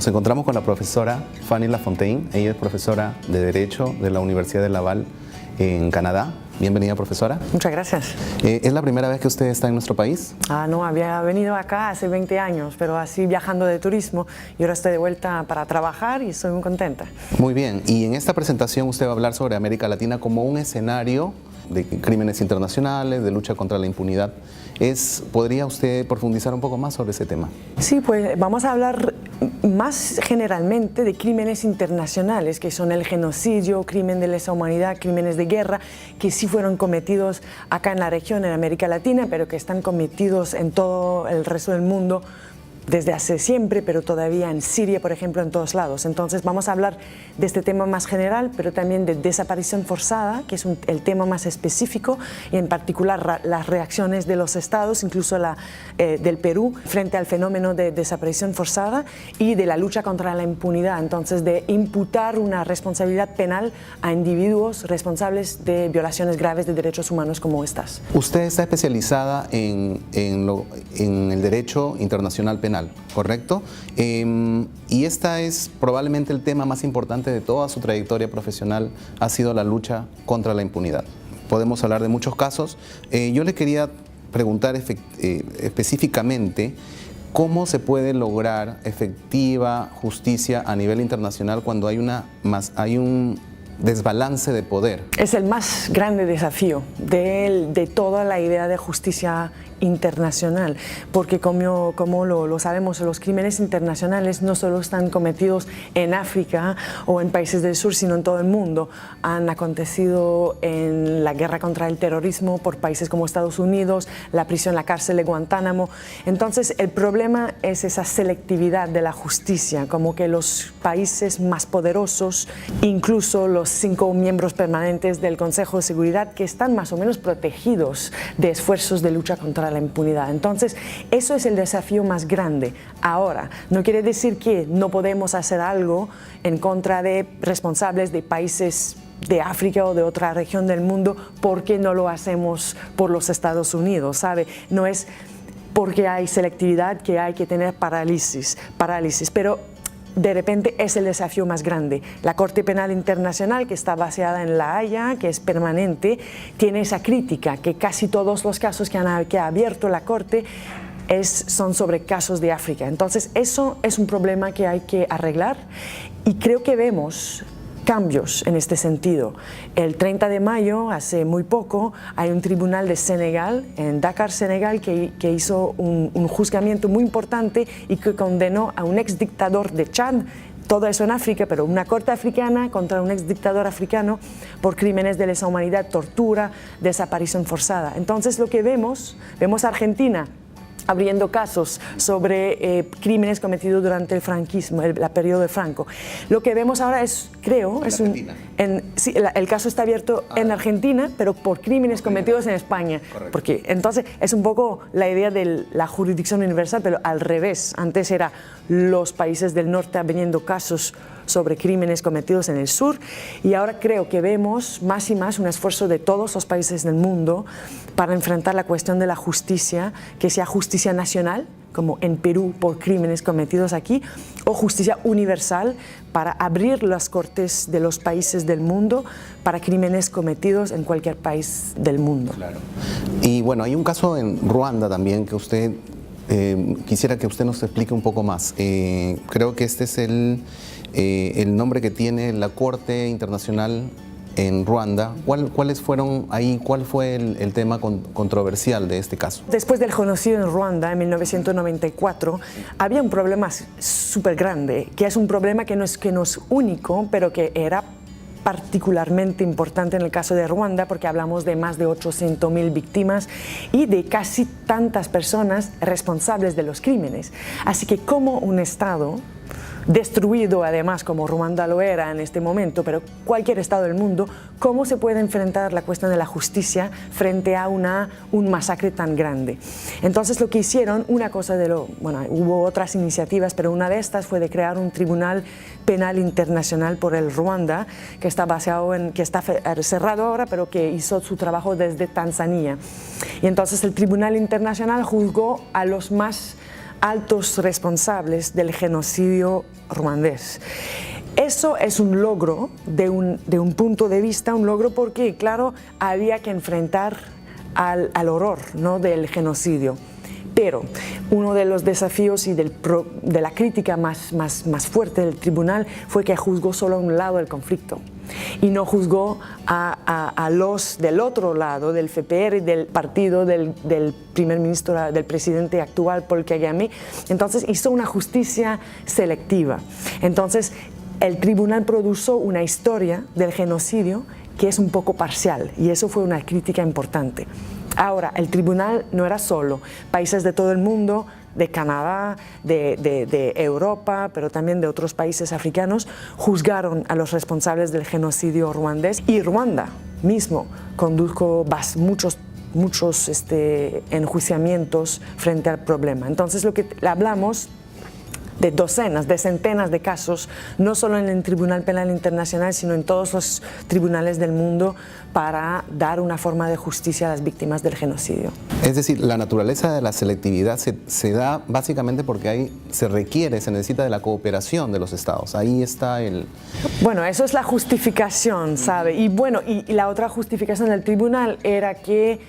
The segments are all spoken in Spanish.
encontramos con la profesora Fanny Lafontaine. Ella es profesora de Derecho de la Universidad de Laval en Canadá. Bienvenida, profesora. Muchas gracias. ¿Es la primera vez que usted está en nuestro país? No, había venido acá hace 20 años, pero así viajando de turismo, y ahora estoy de vuelta para trabajar y estoy muy contenta. Muy bien, y en esta presentación usted va a hablar sobre América Latina como un escenario de crímenes internacionales, de lucha contra la impunidad. ¿Podría usted profundizar un poco más sobre ese tema? Sí, pues vamos a hablar más generalmente de crímenes internacionales, que son el genocidio, crimen de lesa humanidad, crímenes de guerra, que sí fueron cometidos acá en la región, en América Latina, pero que están cometidos en todo el resto del mundo desde hace siempre, pero todavía en Siria, por ejemplo, en todos lados. Entonces vamos a hablar de este tema más general, pero también de desaparición forzada, que es el tema más específico, y en particular las reacciones de los estados, incluso del Perú, frente al fenómeno de desaparición forzada, y de la lucha contra la impunidad, entonces de imputar una responsabilidad penal a individuos responsables de violaciones graves de derechos humanos como estas. Usted está especializada en el derecho internacional penal, ¿correcto? Y esta es probablemente el tema más importante de toda su trayectoria profesional, ha sido la lucha contra la impunidad. Podemos hablar de muchos casos. Yo le quería preguntar específicamente cómo se puede lograr efectiva justicia a nivel internacional cuando hay un desbalance de poder. Es el más grande desafío de toda la idea de justicia internacional, porque como lo sabemos, los crímenes internacionales no solo están cometidos en África o en países del sur, sino en todo el mundo. Han acontecido en la guerra contra el terrorismo por países como Estados Unidos, la prisión, la cárcel de Guantánamo. Entonces el problema es esa selectividad de la justicia, como que los países más poderosos, incluso los 5 miembros permanentes del Consejo de Seguridad, que están más o menos protegidos de esfuerzos de lucha contra la impunidad. Entonces, eso es el desafío más grande. Ahora, no quiere decir que no podemos hacer algo en contra de responsables de países de África o de otra región del mundo porque no lo hacemos por los Estados Unidos, ¿sabe? No es porque hay selectividad que hay que tener parálisis, pero de repente es el desafío más grande. La Corte Penal Internacional, que está basada en La Haya, que es permanente, tiene esa crítica, que casi todos los casos que ha abierto la Corte son sobre casos de África. Entonces eso es un problema que hay que arreglar, y creo que vemos cambios en este sentido. El 30 de mayo, hace muy poco, hay un tribunal de Senegal, en Dakar, Senegal, que hizo un juzgamiento muy importante y que condenó a un exdictador de Chad, todo eso en África, pero una corte africana contra un exdictador africano por crímenes de lesa humanidad, tortura, desaparición forzada. Entonces lo que vemos a Argentina abriendo casos sobre crímenes cometidos durante el franquismo, el periodo de Franco. Lo que vemos ahora es, creo, sí, el caso está abierto en Argentina, pero por crímenes cometidos en España. Correcto. Porque entonces es un poco la idea de la jurisdicción universal, pero al revés. Antes era los países del norte abriendo casos sobre crímenes cometidos en el sur, y ahora creo que vemos más y más un esfuerzo de todos los países del mundo para enfrentar la cuestión de la justicia, que sea justicia nacional, como en Perú por crímenes cometidos aquí, o justicia universal para abrir las cortes de los países del mundo para crímenes cometidos en cualquier país del mundo. Claro. Y bueno, hay un caso en Ruanda también que usted, quisiera que usted nos explique un poco más. Creo que este es el nombre que tiene la Corte Internacional en Ruanda. ¿Cuál fue el tema controversial de este caso? Después del genocidio en Ruanda en 1994, había un problema súper grande, que es un problema que no es único, pero que era particularmente importante en el caso de Ruanda, porque hablamos de más de 800.000 víctimas y de casi tantas personas responsables de los crímenes. Así que como un Estado destruido, además, como Ruanda lo era en este momento, pero cualquier Estado del mundo, ¿cómo se puede enfrentar la cuestión de la justicia frente a un masacre tan grande? Entonces lo que hicieron, hubo otras iniciativas, pero una de estas fue de crear un tribunal penal internacional por el Ruanda, que está cerrado ahora, pero que hizo su trabajo desde Tanzania. Y entonces el Tribunal Internacional juzgó a los más altos responsables del genocidio ruandés. Eso es un logro de un punto de vista, un logro porque, claro, había que enfrentar al horror, ¿no?, del genocidio. Pero uno de los desafíos y de la crítica más fuerte del tribunal fue que juzgó solo a un lado del conflicto y no juzgó a los del otro lado, del FPR, del partido del primer ministro, del presidente actual, Paul Kagame. Entonces hizo una justicia selectiva. Entonces el tribunal produjo una historia del genocidio que es un poco parcial y eso fue una crítica importante. Ahora, el tribunal no era solo, países de todo el mundo, de Canadá, de Europa, pero también de otros países africanos, juzgaron a los responsables del genocidio ruandés y Ruanda mismo condujo muchos enjuiciamientos frente al problema. Entonces, lo que hablamos de docenas, de centenas de casos, no solo en el Tribunal Penal Internacional, sino en todos los tribunales del mundo para dar una forma de justicia a las víctimas del genocidio. Es decir, la naturaleza de la selectividad se da básicamente porque ahí se necesita de la cooperación de los estados. Ahí está el... Bueno, eso es la justificación, ¿sabe? Y bueno, y la otra justificación del tribunal era que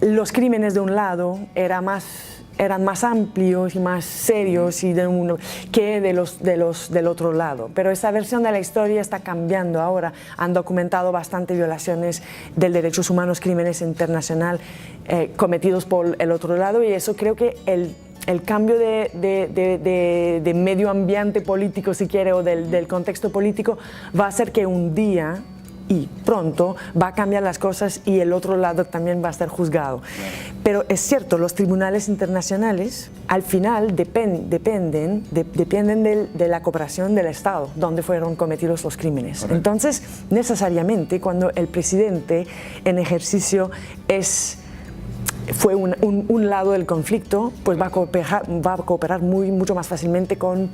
los crímenes de un lado eran más amplios y más serios que del otro lado. Pero esa versión de la historia está cambiando ahora. Han documentado bastante violaciones de derechos humanos, crímenes internacionales cometidos por el otro lado y eso creo que el cambio de medio ambiente político, si quiere, o del contexto político va a hacer que un día y pronto va a cambiar las cosas y el otro lado también va a ser juzgado. Pero es cierto, los tribunales internacionales al final dependen de la cooperación del Estado, donde fueron cometidos los crímenes. Correcto. Entonces, necesariamente, cuando el presidente en ejercicio fue un lado del conflicto, pues va a cooperar mucho más fácilmente con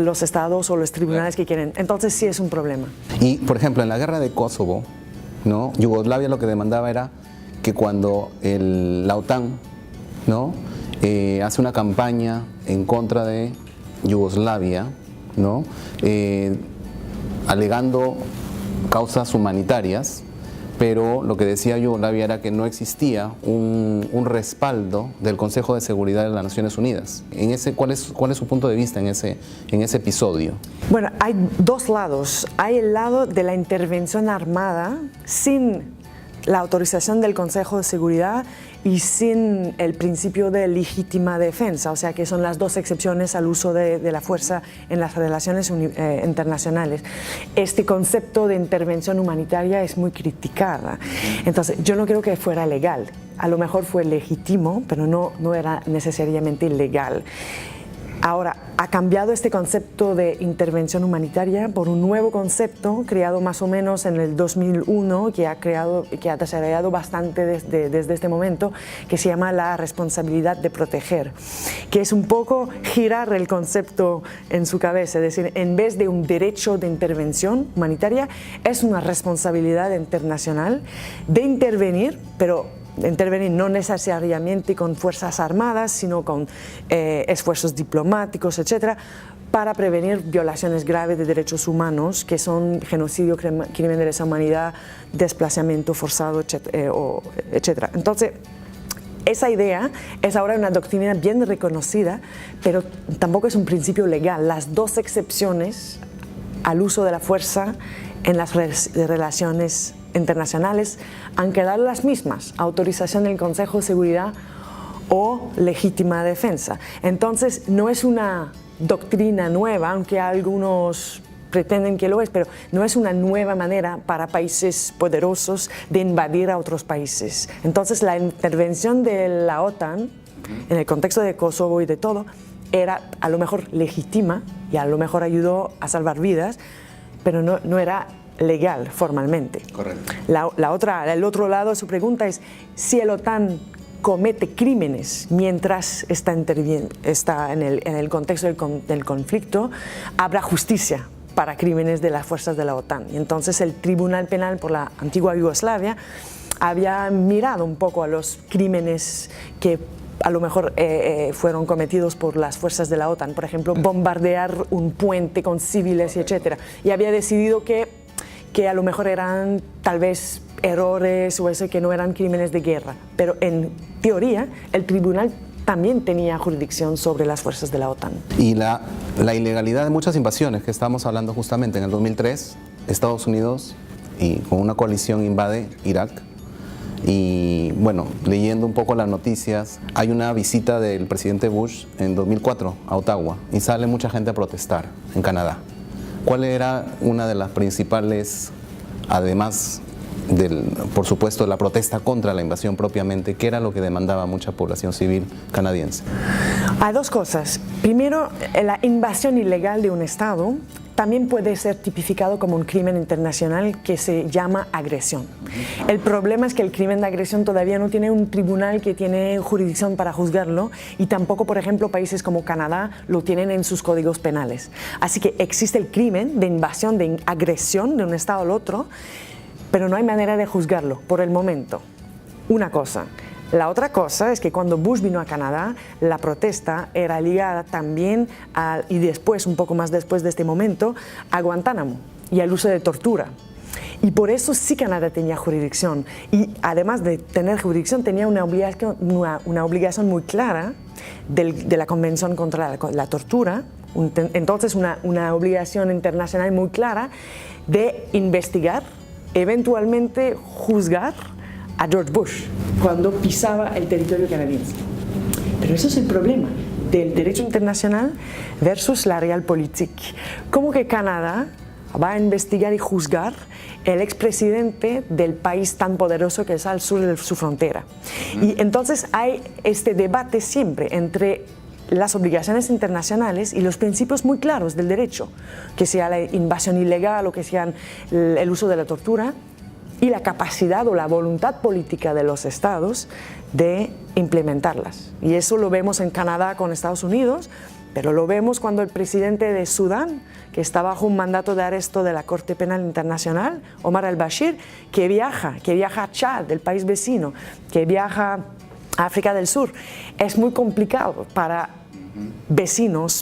los estados o los tribunales que quieren. Entonces sí es un problema. Y, por ejemplo, en la guerra de Kosovo, ¿no?, Yugoslavia lo que demandaba era que cuando la OTAN, ¿no?, hace una campaña en contra de Yugoslavia, ¿no?, alegando causas humanitarias, pero lo que decía Yugoslavia era que no existía un respaldo del Consejo de Seguridad de las Naciones Unidas. ¿Cuál es su punto de vista en ese episodio? Bueno, hay dos lados. Hay el lado de la intervención armada sin la autorización del Consejo de Seguridad y sin el principio de legítima defensa, o sea que son las dos excepciones al uso de la fuerza en las relaciones internacionales. Este concepto de intervención humanitaria es muy criticada, entonces yo no creo que fuera legal, a lo mejor fue legítimo, pero no era necesariamente legal. Ahora, ha cambiado este concepto de intervención humanitaria por un nuevo concepto creado más o menos en el 2001, que ha desarrollado bastante desde este momento, que se llama la responsabilidad de proteger, que es un poco girar el concepto en su cabeza, es decir, en vez de un derecho de intervención humanitaria, es una responsabilidad internacional de intervenir, pero intervenir no necesariamente con fuerzas armadas, sino con esfuerzos diplomáticos, etcétera, para prevenir violaciones graves de derechos humanos, que son genocidio, crimen de lesa humanidad, desplazamiento forzado, etcétera. Entonces, esa idea es ahora una doctrina bien reconocida, pero tampoco es un principio legal. Las dos excepciones al uso de la fuerza en las relaciones internacionales han quedado las mismas: autorización del Consejo de Seguridad o legítima defensa. Entonces no es una doctrina nueva, aunque algunos pretenden que lo es, pero no es una nueva manera para países poderosos de invadir a otros países. Entonces la intervención de la OTAN en el contexto de Kosovo y de todo era a lo mejor legítima y a lo mejor ayudó a salvar vidas, pero no era legal formalmente. Correcto. El otro lado de su pregunta es si el OTAN comete crímenes mientras está en el contexto del conflicto, habrá justicia para crímenes de las fuerzas de la OTAN. Y entonces el Tribunal Penal por la antigua Yugoslavia había mirado un poco a los crímenes que a lo mejor fueron cometidos por las fuerzas de la OTAN, por ejemplo, bombardear un puente con civiles, etc. Y había decidido que a lo mejor eran tal vez errores o eso, que no eran crímenes de guerra. Pero en teoría, el tribunal también tenía jurisdicción sobre las fuerzas de la OTAN. Y la ilegalidad de muchas invasiones que estamos hablando justamente. En el 2003, Estados Unidos, y con una coalición, invade Irak. Y bueno, leyendo un poco las noticias, hay una visita del presidente Bush en 2004 a Ottawa y sale mucha gente a protestar en Canadá. ¿Cuál era una de las principales, además por supuesto, la protesta contra la invasión propiamente, qué era lo que demandaba mucha población civil canadiense? Hay dos cosas. Primero, la invasión ilegal de un Estado también puede ser tipificado como un crimen internacional que se llama agresión. El problema es que el crimen de agresión todavía no tiene un tribunal que tiene jurisdicción para juzgarlo, y tampoco, por ejemplo, países como Canadá lo tienen en sus códigos penales. Así que existe el crimen de invasión, de agresión de un Estado al otro, pero no hay manera de juzgarlo por el momento. Una cosa. La otra cosa es que cuando Bush vino a Canadá, la protesta era ligada también y después, un poco más después de este momento, a Guantánamo y al uso de tortura. Y por eso sí Canadá tenía jurisdicción. Y además de tener jurisdicción, tenía una obligación muy clara de la Convención contra la Tortura. Entonces, una obligación internacional muy clara de investigar, eventualmente juzgar a George Bush cuando pisaba el territorio canadiense. Pero eso es el problema del derecho internacional versus la realpolitik. ¿Cómo que Canadá va a investigar y juzgar el expresidente del país tan poderoso que está al sur de su frontera? Y entonces hay este debate siempre entre las obligaciones internacionales y los principios muy claros del derecho, que sea la invasión ilegal o que sea el uso de la tortura, y la capacidad o la voluntad política de los estados de implementarlas. Y eso lo vemos en Canadá con Estados Unidos, pero lo vemos cuando el presidente de Sudán, que está bajo un mandato de arresto de la Corte Penal Internacional, Omar al-Bashir, que viaja a Chad, el país vecino, que viaja a África del Sur. Es muy complicado para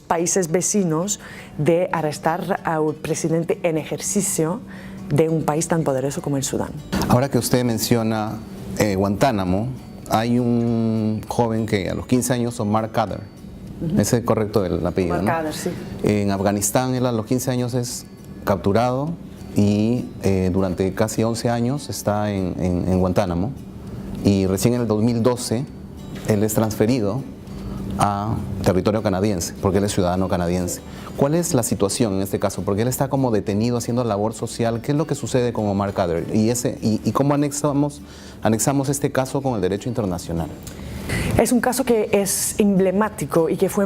países vecinos, de arrestar al presidente en ejercicio de un país tan poderoso como el Sudán. Ahora que usted menciona Guantánamo, hay un joven que a los 15 años, Omar Khadr, ese es correcto el apellido, Omar ¿no? Khadr, sí. En Afganistán, él a los 15 años es capturado y durante casi 11 años está en Guantánamo, y recién en el 2012 él es transferido a territorio canadiense, porque él es ciudadano canadiense. ¿Cuál es la situación en este caso? Porque él está como detenido haciendo labor social. ¿Qué es lo que sucede con Omar Khadr? ¿Y cómo anexamos este caso con el derecho internacional? Es un caso que es emblemático y que fue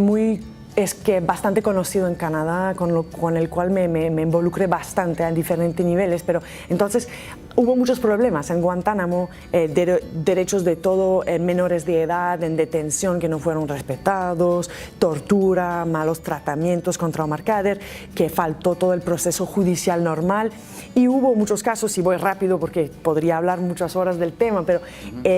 bastante conocido en Canadá, con el cual me involucré bastante a diferentes niveles, pero entonces hubo muchos problemas en Guantánamo, derechos de todo, menores de edad en detención que no fueron respetados, tortura, malos tratamientos contra Omar Khadr, que faltó todo el proceso judicial normal, y hubo muchos casos, y voy rápido porque podría hablar muchas horas del tema, pero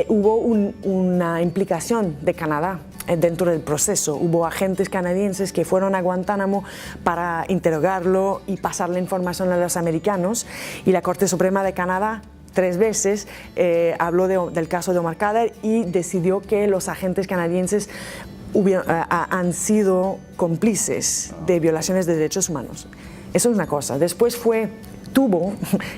hubo una implicación de Canadá dentro del proceso. Hubo agentes canadienses que fueron a Guantánamo para interrogarlo y pasarle información a los americanos, y la Corte Suprema de Canadá 3 veces habló del caso de Omar Khadr y decidió que los agentes canadienses han sido cómplices de violaciones de derechos humanos. Eso es una cosa. Después tuvo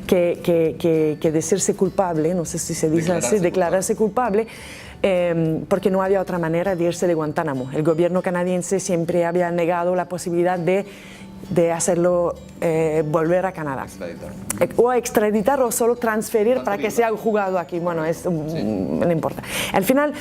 que decirse culpable, no sé si se dice así, declararse culpable, porque no había otra manera de irse de Guantánamo. El gobierno canadiense siempre había negado la posibilidad de hacerlo volver a Canadá. O extraditar o solo transferir para que sea juzgado aquí. Bueno, no importa. Al final,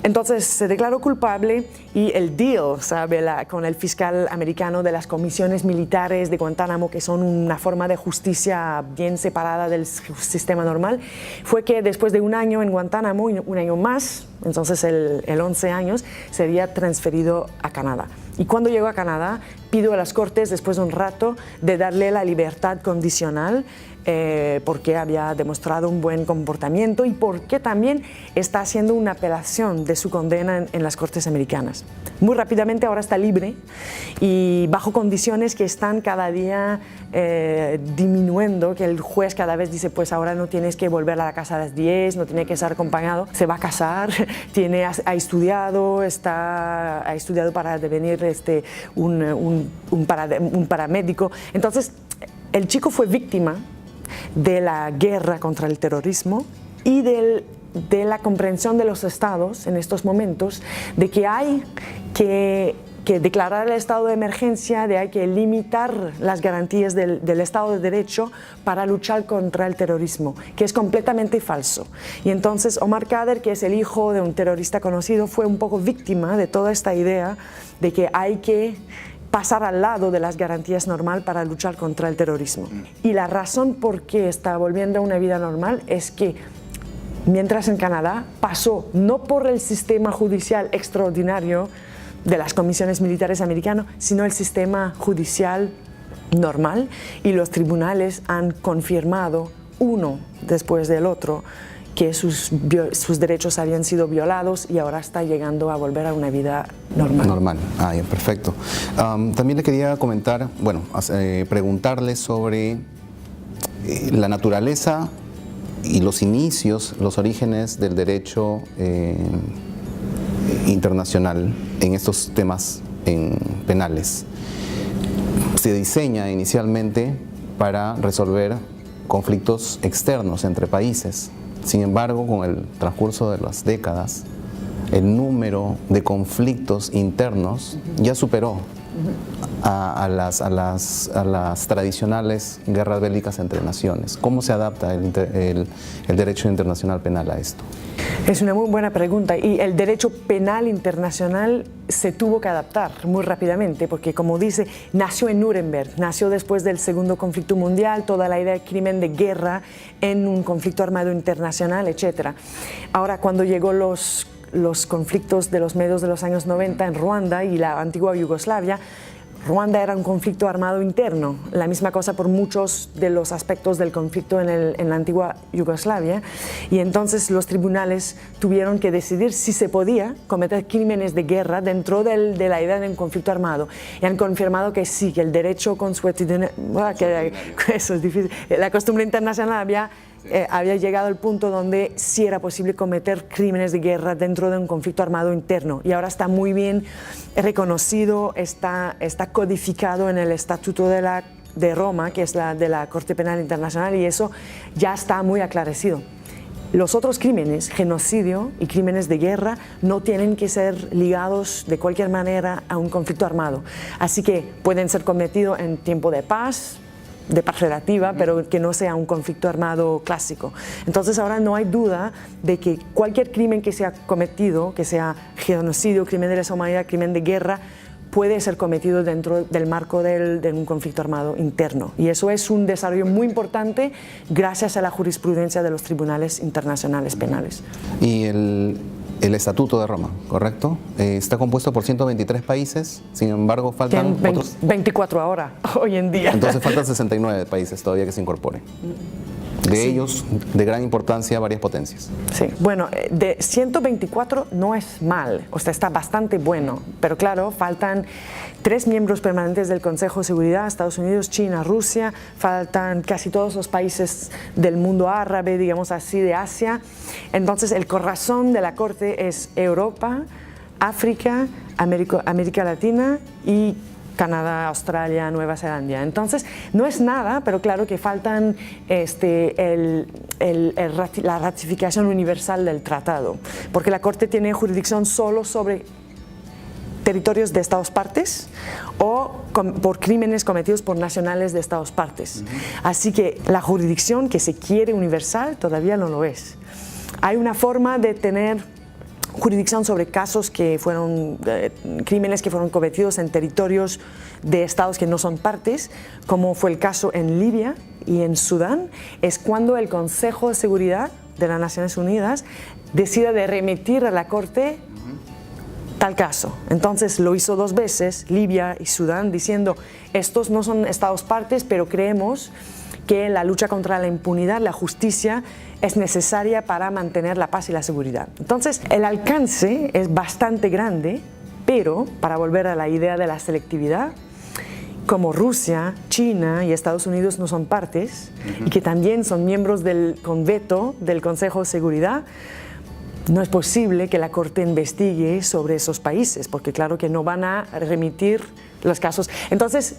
entonces se declaró culpable, y el deal, ¿sabe? Con el fiscal americano de las comisiones militares de Guantánamo, que son una forma de justicia bien separada del sistema normal, fue que después de un año en Guantánamo, un año más, entonces el 11 años, sería transferido a Canadá. Y cuando llegó a Canadá, pido a las Cortes, después de un rato, de darle la libertad condicional porque había demostrado un buen comportamiento y porque también está haciendo una apelación de su condena en las Cortes americanas. Muy rápidamente ahora está libre y bajo condiciones que están cada día disminuyendo, que el juez cada vez dice pues ahora no tienes que volver a la casa a las 10, no tiene que estar acompañado, se va a casar, ha estudiado para devenir un paramédico. Entonces el chico fue víctima de la guerra contra el terrorismo y de la comprensión de los estados en estos momentos de que hay que declarar el estado de emergencia, de hay que limitar las garantías del Estado de Derecho para luchar contra el terrorismo, que es completamente falso. Y entonces Omar Khadr, que es el hijo de un terrorista conocido, fue un poco víctima de toda esta idea de que hay que pasar al lado de las garantías normales para luchar contra el terrorismo. Y la razón por qué está volviendo a una vida normal es que mientras en Canadá pasó no por el sistema judicial extraordinario de las comisiones militares americanas, sino el sistema judicial normal, y los tribunales han confirmado uno después del otro que sus derechos habían sido violados y ahora está llegando a volver a una vida normal. Normal, perfecto. También le quería comentar, preguntarle sobre la naturaleza y los inicios, los orígenes del derecho internacional en estos temas penales. Se diseña inicialmente para resolver conflictos externos entre países. Sin embargo, con el transcurso de las décadas, el número de conflictos internos ya superó a las tradicionales guerras bélicas entre naciones. ¿Cómo se adapta el derecho internacional penal a esto? Es una muy buena pregunta, y el derecho penal internacional se tuvo que adaptar muy rápidamente porque, como dice, nació en Nuremberg, nació después del segundo conflicto mundial, toda la idea de crimen de guerra en un conflicto armado internacional, etc. Ahora, cuando llegó los conflictos de los medios de los años 90 en Ruanda y la antigua Yugoslavia, Ruanda era un conflicto armado interno, la misma cosa por muchos de los aspectos del conflicto en la antigua Yugoslavia, y entonces los tribunales tuvieron que decidir si se podía cometer crímenes de guerra dentro de la idea de un conflicto armado, y han confirmado que sí, que el derecho consuetudinario, eso es difícil, la costumbre internacional había llegado al punto donde sí era posible cometer crímenes de guerra dentro de un conflicto armado interno, y ahora está muy bien reconocido, está codificado en el Estatuto de Roma, que es de la Corte Penal Internacional, y eso ya está muy aclarecido. Los otros crímenes, genocidio y crímenes de guerra, no tienen que ser ligados de cualquier manera a un conflicto armado, así que pueden ser cometidos en tiempo de paz, de paz relativa, pero que no sea un conflicto armado clásico. Entonces ahora no hay duda de que cualquier crimen que sea cometido, que sea genocidio, crimen de lesa humanidad, crimen de guerra, puede ser cometido dentro del marco de un conflicto armado interno. Y eso es un desarrollo muy importante gracias a la jurisprudencia de los tribunales internacionales penales. Y el Estatuto de Roma, ¿correcto? Está compuesto por 123 países, sin embargo faltan 24 ahora, hoy en día. Entonces faltan 69 países todavía que se incorporen. De ellos, de gran importancia, varias potencias. Sí, bueno, de 124 no es mal, o sea, está bastante bueno, pero claro, faltan 3 miembros permanentes del Consejo de Seguridad, Estados Unidos, China, Rusia, faltan casi todos los países del mundo árabe, digamos así, de Asia. Entonces, el corazón de la Corte es Europa, África, América Latina y Canadá, Australia, Nueva Zelanda. Entonces, no es nada, pero claro que faltan la ratificación universal del tratado, porque la Corte tiene jurisdicción solo sobre territorios de Estados partes o por crímenes cometidos por nacionales de Estados partes. Así que la jurisdicción que se quiere universal todavía no lo es. Hay una forma de tener jurisdicción sobre casos que fueron crímenes que fueron cometidos en territorios de estados que no son partes, como fue el caso en Libia y en Sudán. Es cuando el Consejo de Seguridad de las Naciones Unidas decide de remitir a la Corte tal caso. Entonces lo hizo 2 veces, Libia y Sudán, diciendo, estos no son estados partes, pero creemos que la lucha contra la impunidad, la justicia, es necesaria para mantener la paz y la seguridad. Entonces, el alcance es bastante grande, pero, para volver a la idea de la selectividad, como Rusia, China y Estados Unidos no son partes, y que también son miembros con veto del Consejo de Seguridad, no es posible que la Corte investigue sobre esos países, porque claro que no van a remitir los casos. Entonces,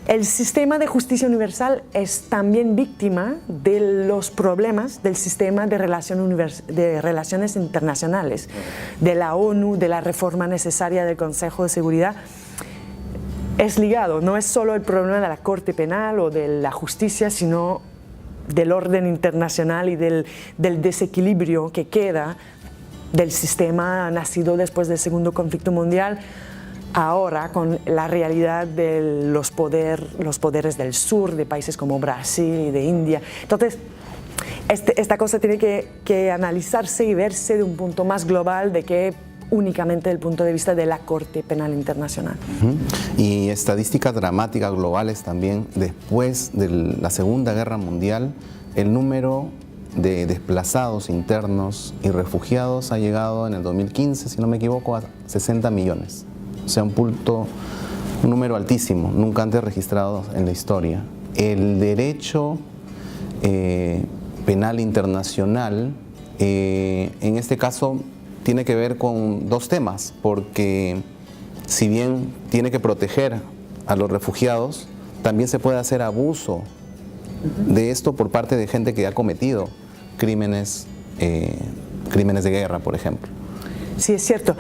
el sistema de justicia universal es también víctima de los problemas del sistema de relaciones internacionales, de la ONU, de la reforma necesaria del Consejo de Seguridad. Es ligado, no es solo el problema de la Corte Penal o de la justicia, sino del orden internacional y del desequilibrio que queda del sistema nacido después del Segundo Conflicto Mundial, ahora con la realidad de los poderes del sur, de países como Brasil y de India. Entonces, esta cosa tiene que analizarse y verse de un punto más global de que únicamente desde el punto de vista de la Corte Penal Internacional. Y estadísticas dramáticas globales también, después de la Segunda Guerra Mundial, el número de desplazados internos y refugiados ha llegado en el 2015, si no me equivoco, a 60 millones. O sea, un número altísimo, nunca antes registrado en la historia. El derecho penal internacional, en este caso, tiene que ver con 2 temas, porque si bien tiene que proteger a los refugiados, también se puede hacer abuso de esto por parte de gente que ha cometido crímenes de guerra, por ejemplo. Sí, es cierto.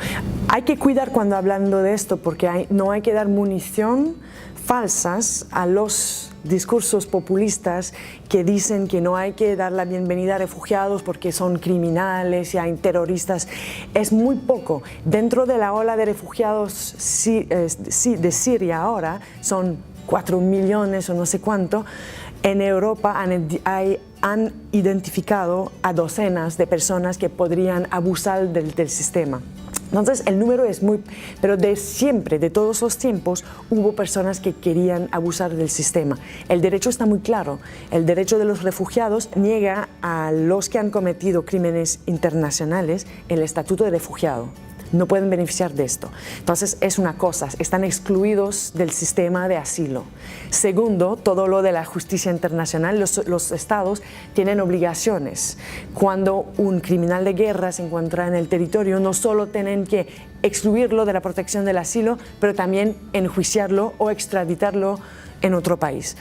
Hay que cuidar cuando hablando de esto, porque no hay que dar munición falsas a los discursos populistas que dicen que no hay que dar la bienvenida a refugiados porque son criminales y hay terroristas. Es muy poco. Dentro de la ola de refugiados de Siria ahora, son 4 millones o no sé cuánto. En Europa han identificado a docenas de personas que podrían abusar del sistema. Entonces el número es pero de siempre, de todos los tiempos, hubo personas que querían abusar del sistema. El derecho está muy claro. El derecho de los refugiados niega a los que han cometido crímenes internacionales el estatuto de refugiado. No pueden beneficiar de esto. Entonces es una cosa, están excluidos del sistema de asilo. Segundo, todo lo de la justicia internacional, los estados tienen obligaciones. Cuando un criminal de guerra se encuentra en el territorio, no solo tienen que excluirlo de la protección del asilo, pero también enjuiciarlo o extraditarlo en otro país.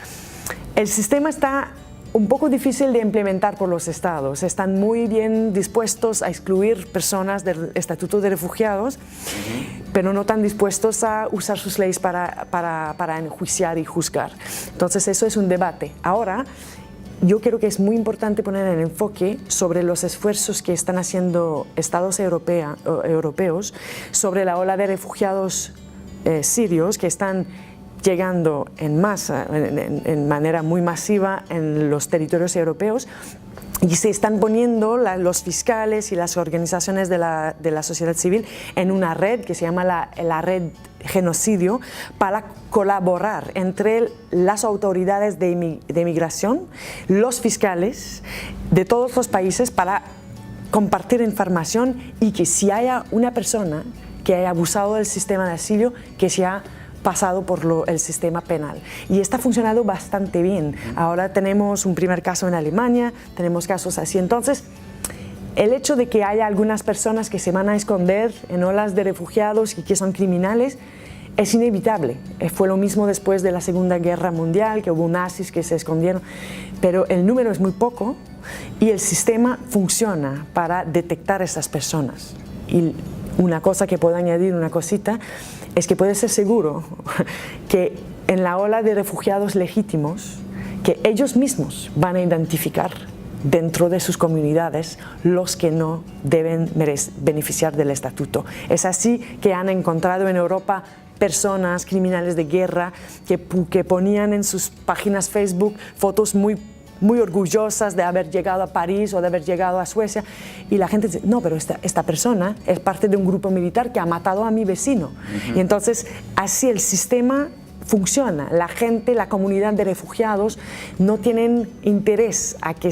El sistema está un poco difícil de implementar por los estados. Están muy bien dispuestos a excluir personas del estatuto de refugiados, pero no tan dispuestos a usar sus leyes para enjuiciar y juzgar. Entonces eso es un debate. Ahora, yo creo que es muy importante poner el enfoque sobre los esfuerzos que están haciendo estados europeos sobre la ola de refugiados sirios que están llegando en masa, en manera muy masiva en los territorios europeos, y se están poniendo los fiscales y las organizaciones de la sociedad civil en una red que se llama la red genocidio, para colaborar entre las autoridades de inmigración, los fiscales de todos los países, para compartir información y que si haya una persona que haya abusado del sistema de asilo, que sea pasado por el sistema penal. Y está funcionando bastante bien. Ahora tenemos un primer caso en Alemania, tenemos casos así. Entonces, el hecho de que haya algunas personas que se van a esconder en olas de refugiados y que son criminales es inevitable. Fue lo mismo después de la Segunda Guerra Mundial, que hubo nazis que se escondieron, pero el número es muy poco y el sistema funciona para detectar a esas personas. Y una cosa que puedo añadir, una cosita, es que puede ser seguro que en la ola de refugiados legítimos, que ellos mismos van a identificar dentro de sus comunidades los que no deben beneficiar del estatuto. Es así que han encontrado en Europa personas, criminales de guerra, que ponían en sus páginas Facebook fotos muy muy orgullosas de haber llegado a París o de haber llegado a Suecia, y la gente dice, no, pero esta persona es parte de un grupo militar que ha matado a mi vecino. Y entonces así el sistema funciona. La gente, la comunidad de refugiados no tienen interés a que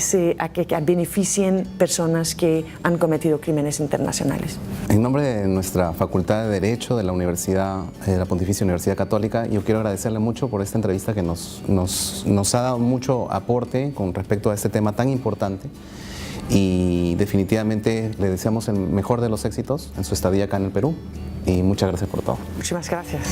beneficien personas que han cometido crímenes internacionales. En nombre de nuestra Facultad de Derecho de la Universidad, de la Pontificia Universidad Católica, yo quiero agradecerle mucho por esta entrevista que nos ha dado mucho aporte con respecto a este tema tan importante, y definitivamente le deseamos el mejor de los éxitos en su estadía acá en el Perú, y muchas gracias por todo. Muchísimas gracias.